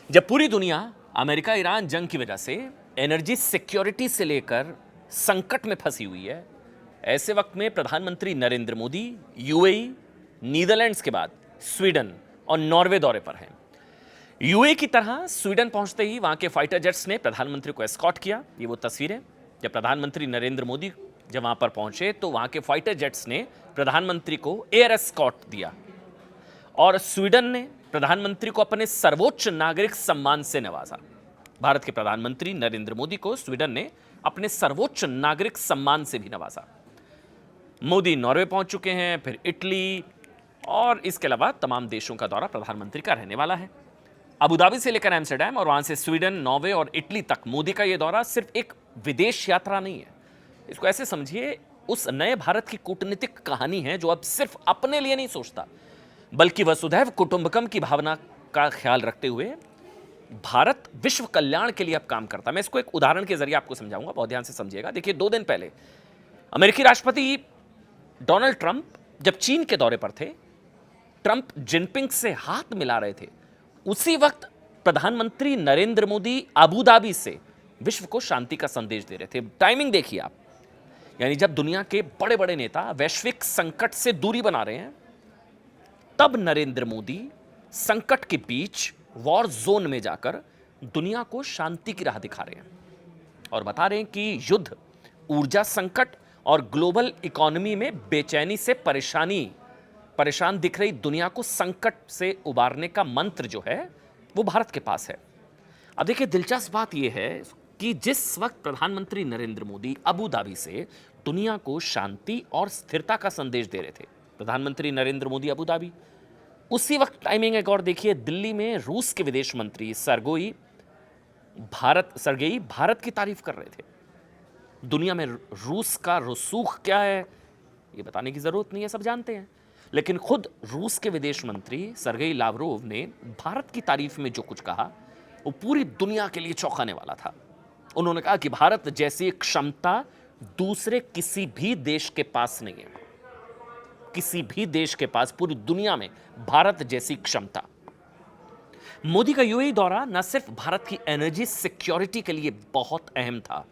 जब पूरी दुनिया अमेरिका ईरान जंग की वजह से एनर्जी सिक्योरिटी से लेकर संकट में फंसी हुई है, ऐसे वक्त में प्रधानमंत्री नरेंद्र मोदी यूएई, नीदरलैंड्स के बाद स्वीडन और नॉर्वे दौरे पर हैं। यूएई की तरह स्वीडन पहुंचते ही वहां के फाइटर जेट्स ने प्रधानमंत्री को एस्कॉर्ट किया। ये वो तस्वीरें जब प्रधानमंत्री नरेंद्र मोदी जब वहां पर पहुंचे तो वहां के फाइटर जेट्स ने प्रधानमंत्री को एयर एस्कॉर्ट दिया और स्वीडन ने प्रधानमंत्री को अपने सर्वोच्च नागरिक सम्मान से नवाजा। भारत के प्रधानमंत्री नरेंद्र मोदी को स्वीडन ने अपने सर्वोच्च नागरिक सम्मान से भी नवाजा। मोदी नॉर्वे पहुंच चुके हैं, फिर इटली और इसके अलावा तमाम देशों का दौरा प्रधानमंत्री का रहने वाला है। अबू धाबी से लेकर एम्स्टर्डम और वहां से स्वीडन, नॉर्वे और इटली तक मोदी का यह दौरा सिर्फ एक विदेश यात्रा नहीं है। इसको ऐसे समझिए, उस नए भारत की कूटनीतिक कहानी है जो अब सिर्फ अपने लिए नहीं सोचता, बल्कि वसुधैव कुटुंबकम की भावना का ख्याल रखते हुए भारत विश्व कल्याण के लिए अब काम करता है। मैं इसको एक उदाहरण के जरिए आपको समझाऊंगा, बहुत ध्यान से समझिएगा। देखिए, 2 दिन पहले अमेरिकी राष्ट्रपति डोनाल्ड ट्रंप जब चीन के दौरे पर थे, ट्रंप जिनपिंग से हाथ मिला रहे थे। उसी वक्त प्रधानमंत्री नरेंद्र मोदी अबू धाबी से विश्व को शांति का संदेश दे रहे थे। टाइमिंग देखिए आप, यानी जब दुनिया के बड़े बड़े नेता वैश्विक संकट से दूरी बना रहे हैं, तब नरेंद्र मोदी संकट के बीच वॉर जोन में जाकर दुनिया को शांति की राह दिखा रहे हैं और बता रहे हैं कि युद्ध, ऊर्जा संकट और ग्लोबल इकोनॉमी में बेचैनी से परेशान दिख रही दुनिया को संकट से उबारने का मंत्र जो है वो भारत के पास है। अब देखिए, दिलचस्प बात यह है कि जिस वक्त प्रधानमंत्री नरेंद्र मोदी अबू धाबी से दुनिया को शांति और स्थिरता का संदेश दे रहे थे, प्रधानमंत्री नरेंद्र मोदी अबू धाबी, उसी वक्त टाइमिंग एक और देखिए, दिल्ली में रूस के विदेश मंत्री सरगेई भारत की तारीफ कर रहे थे। दुनिया में रूस का रसूख क्या है ये बताने की जरूरत नहीं है, सब जानते हैं। लेकिन खुद रूस के विदेश मंत्री सरगेई लावरोव ने भारत की तारीफ में जो कुछ कहा वो पूरी दुनिया के लिए चौंकाने वाला था। उन्होंने कहा कि भारत जैसी क्षमता दूसरे किसी भी देश के पास नहीं है, किसी भी देश के पास पूरी दुनिया में भारत जैसी क्षमता। मोदी का यूएई दौरा न सिर्फ भारत की एनर्जी सिक्योरिटी के लिए बहुत अहम था।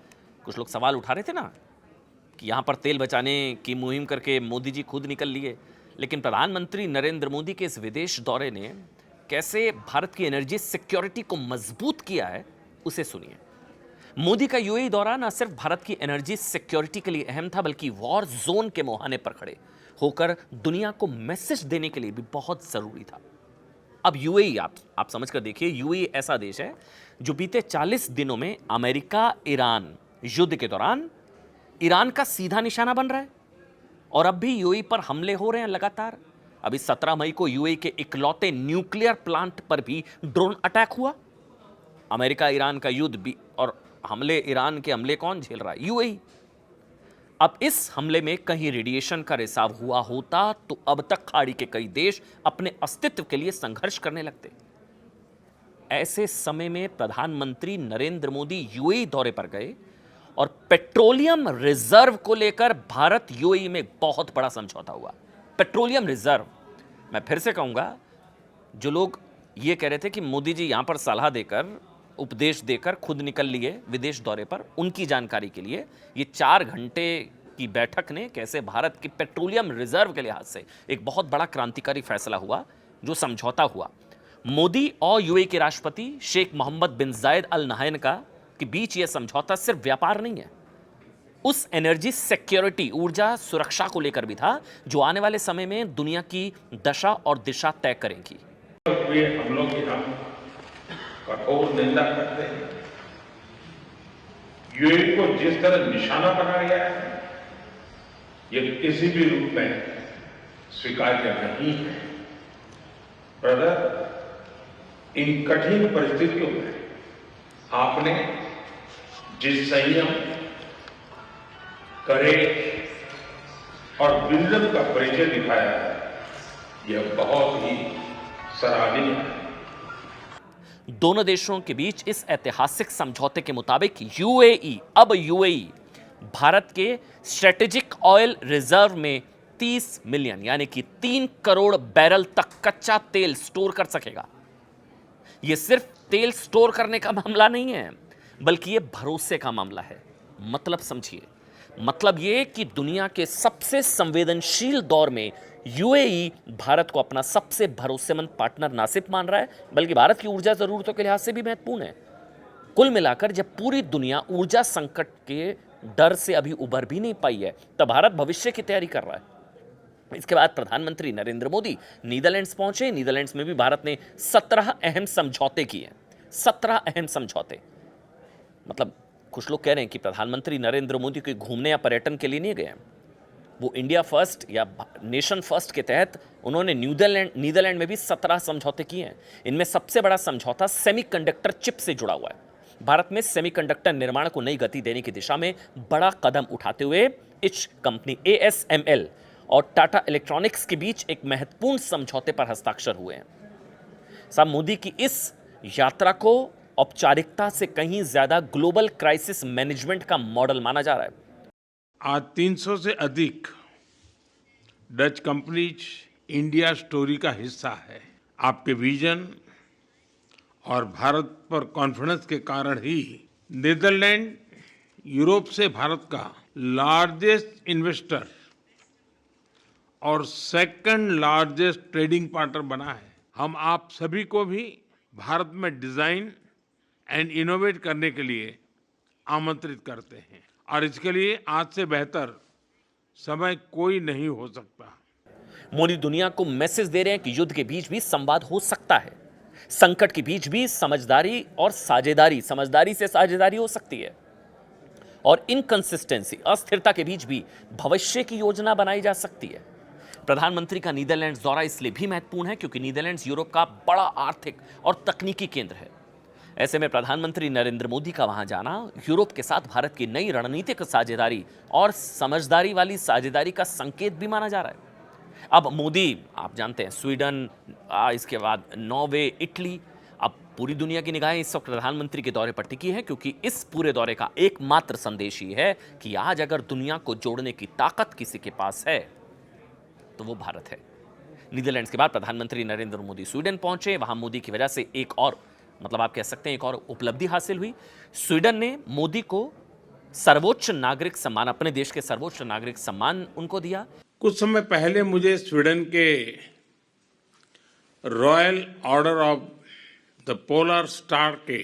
कुछ लोग सवाल उठा रहे थे ना कि यहां पर तेल बचाने की मुहिम करके मोदी जी खुद निकल लिए, लेकिन प्रधानमंत्री नरेंद्र मोदी के इस विदेश दौरे ने कैसे भारत की एनर्जी सिक्योरिटी को मजबूत किया है, उसे सुनिए। मोदी का यूएई दौरा न सिर्फ भारत की एनर्जी सिक्योरिटी के लिए अहम था, बल्कि वॉर जोन के मुहाने पर खड़े होकर दुनिया को मैसेज देने के लिए भी बहुत जरूरी था। अब यूएई आप समझ कर देखिए, यूएई ऐसा देश है जो बीते 40 दिनों में अमेरिका ईरान युद्ध के दौरान ईरान का सीधा निशाना बन रहा है और अब भी यूएई पर हमले हो रहे हैं लगातार। अभी 17 मई को यूएई के इकलौते न्यूक्लियर प्लांट पर भी ड्रोन अटैक हुआ। अमेरिका ईरान का युद्ध भी और ईरान के हमले कौन झेल रहा है? यूएई। अब इस हमले में कहीं रेडिएशन का रिसाव हुआ होता तो अब तक खाड़ी के कई देश अपने अस्तित्व के लिए संघर्ष करने लगते। ऐसे समय में प्रधानमंत्री नरेंद्र मोदी यूएई दौरे पर गए और पेट्रोलियम रिजर्व को लेकर भारत यूएई में बहुत बड़ा समझौता हुआ। पेट्रोलियम रिजर्व, मैं फिर से कहूंगा, जो लोग ये कह रहे थे कि मोदी जी यहां पर सलाह देकर, उपदेश देकर खुद निकल लिए विदेश दौरे पर, उनकी जानकारी के लिए ये 4 घंटे की बैठक ने कैसे भारत की पेट्रोलियम रिजर्व के लिहाज से एक बहुत बड़ा क्रांतिकारी फैसला हुआ, जो समझौता हुआ। मोदी और यूएई के राष्ट्रपति शेख मोहम्मद बिन जायद अल नहयान के बीच यह समझौता सिर्फ व्यापार नहीं है, उस एनर्जी सिक्योरिटी, ऊर्जा सुरक्षा को लेकर भी था, जो आने वाले समय में दुनिया की दशा और दिशा तय करेगी। हमलों की हम कठोर निंदा करते हैं। यूएई को जिस तरह निशाना बनाया गया है, यह किसी भी रूप में स्वीकार्य नहीं है। ब्रदर, इन कठिन परिस्थितियों में आपने जिस संयम, करेज और विजडम का परिचय दिखाया है, यह बहुत ही सराहनीय है। दोनों देशों के बीच इस ऐतिहासिक समझौते के मुताबिक यूएई भारत के स्ट्रेटेजिक ऑयल रिजर्व में 30 मिलियन यानी कि 3 करोड़ बैरल तक कच्चा तेल स्टोर कर सकेगा। ये सिर्फ तेल स्टोर करने का मामला नहीं है, बल्कि ये भरोसे का मामला है। मतलब समझिए, मतलब ये कि दुनिया के सबसे संवेदनशील दौर में यूएई भारत को अपना सबसे भरोसेमंद पार्टनर ना सिर्फ मान रहा है, बल्कि भारत की ऊर्जा जरूरतों के लिहाज से भी महत्वपूर्ण है। कुल मिलाकर जब पूरी दुनिया ऊर्जा संकट के डर से अभी उभर भी नहीं पाई है, तब भारत भविष्य की तैयारी कर रहा है। इसके बाद प्रधानमंत्री नरेंद्र मोदी नीदरलैंड्स पहुंचे। नीदरलैंड्स में भी भारत ने 17 अहम समझौते किए। 17 अहम समझौते। मतलब कुछ लोग कह रहे हैं कि प्रधानमंत्री नरेंद्र मोदी कोई घूमने या पर्यटन के लिए नहीं गए हैं। वो इंडिया फर्स्ट या नेशन फर्स्ट के तहत उन्होंने नीदरलैंड में भी 17 समझौते किए हैं। इनमें सबसे बड़ा समझौता सेमीकंडक्टर चिप से जुड़ा हुआ है। भारत में सेमीकंडक्टर निर्माण को नई गति देने की दिशा में बड़ा कदम उठाते हुए इच कंपनी ASML और टाटा इलेक्ट्रॉनिक्स के बीच एक महत्वपूर्ण समझौते पर हस्ताक्षर हुए हैं। साहब, मोदी की इस यात्रा को औपचारिकता से कहीं ज्यादा ग्लोबल क्राइसिस मैनेजमेंट का मॉडल माना जा रहा है। आज 300 से अधिक डच कंपनीज इंडिया स्टोरी का हिस्सा है। आपके विजन और भारत पर कॉन्फिडेंस के कारण ही नीदरलैंड यूरोप से भारत का लार्जेस्ट इन्वेस्टर और सेकंड लार्जेस्ट ट्रेडिंग पार्टनर बना है। हम आप सभी को भी भारत में डिजाइन एंड इनोवेट करने के लिए आमंत्रित करते हैं और इसके लिए आज से बेहतर समय कोई नहीं हो सकता। मोदी दुनिया को मैसेज दे रहे हैं कि युद्ध के बीच भी संवाद हो सकता है, संकट के बीच भी समझदारी और साझेदारी, समझदारी से साझेदारी हो सकती है, और इनकंसिस्टेंसी, अस्थिरता के बीच भी भविष्य की योजना बनाई जा सकती है। प्रधानमंत्री का नीदरलैंड्स दौरा इसलिए भी महत्वपूर्ण है क्योंकि नीदरलैंड्स यूरोप का बड़ा आर्थिक और तकनीकी केंद्र है। ऐसे में प्रधानमंत्री नरेंद्र मोदी का वहां जाना यूरोप के साथ भारत की नई रणनीतिक साझेदारी और समझदारी वाली साझेदारी का संकेत भी माना जा रहा है। अब मोदी, आप जानते हैं, स्वीडन, इसके बाद नॉर्वे, इटली, अब पूरी दुनिया की निगाहें इस वक्त प्रधानमंत्री के दौरे पर टिकी है, क्योंकि इस पूरे दौरे का एकमात्र संदेश ही है कि आज अगर दुनिया को जोड़ने की ताकत किसी के पास है तो वो भारत है। नीदरलैंड्स के बाद प्रधानमंत्री नरेंद्र मोदी स्वीडन पहुंचे। वहां मोदी की वजह से एक और, मतलब आप कह सकते हैं, एक और उपलब्धि हासिल हुई। स्वीडन ने मोदी को सर्वोच्च नागरिक सम्मान, अपने देश के सर्वोच्च नागरिक सम्मान उनको दिया। कुछ समय पहले मुझे स्वीडन के royal order of the polar star के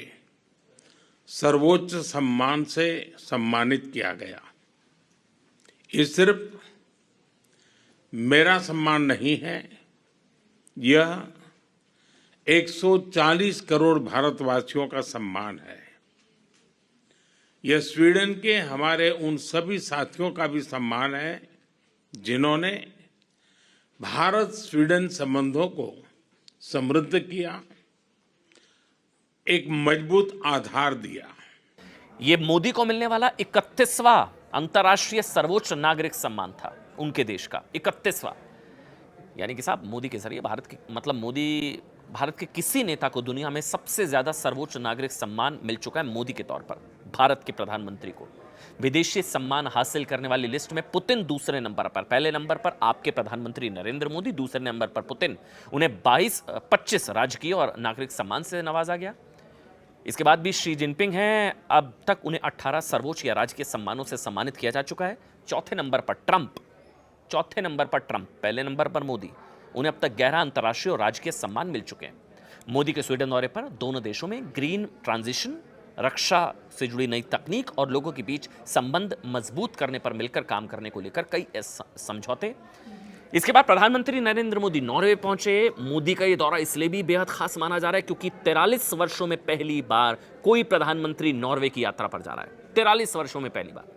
सर्वोच्च सम्मान से सम्मानित किया गया। ये सिर्फ मेरा सम्मान नहीं है, यह 140 करोड़ भारतवासियों का सम्मान है। यह स्वीडन के हमारे उन सभी साथियों का भी सम्मान है जिन्होंने भारत स्वीडन संबंधों को समृद्ध किया, एक मजबूत आधार दिया। ये मोदी को मिलने वाला 31वां अंतर्राष्ट्रीय सर्वोच्च नागरिक सम्मान था उनके देश का, 31वां। यानी कि साहब, मोदी के जरिए भारत की, मतलब मोदी, भारत के किसी नेता को दुनिया में सबसे ज्यादा सर्वोच्च नागरिक सम्मान मिल चुका है मोदी के तौर पर। भारत के प्रधानमंत्री को विदेशी सम्मान हासिल करने वाली लिस्ट में पुतिन दूसरे नंबर पर, पहले नंबर पर आपके प्रधानमंत्री नरेंद्र मोदी, दूसरे नंबर पर पुतिन। उन्हें 25 राजकीय और नागरिक सम्मान से नवाजा गया। इसके बाद भी शी जिनपिंग हैं। अब तक उन्हें 18 सर्वोच्च या राजकीय सम्मानों से सम्मानित किया जा चुका है। चौथे नंबर पर ट्रंप, पहले नंबर पर मोदी। उन्हें अब तक 11 अंतर्राष्ट्रीय और राजकीय सम्मान मिल चुके हैं। मोदी के स्वीडन दौरे पर दोनों देशों में ग्रीन ट्रांजिशन, रक्षा से जुड़ी नई तकनीक और लोगों के बीच संबंध मजबूत करने पर मिलकर काम करने को लेकर कई समझौते। इसके बाद प्रधानमंत्री नरेंद्र मोदी नॉर्वे पहुंचे। मोदी का यह दौरा इसलिए भी बेहद खास माना जा रहा है क्योंकि 43 वर्षों में पहली बार कोई प्रधानमंत्री नॉर्वे की यात्रा पर जा रहा है। 43 वर्षों में पहली बार।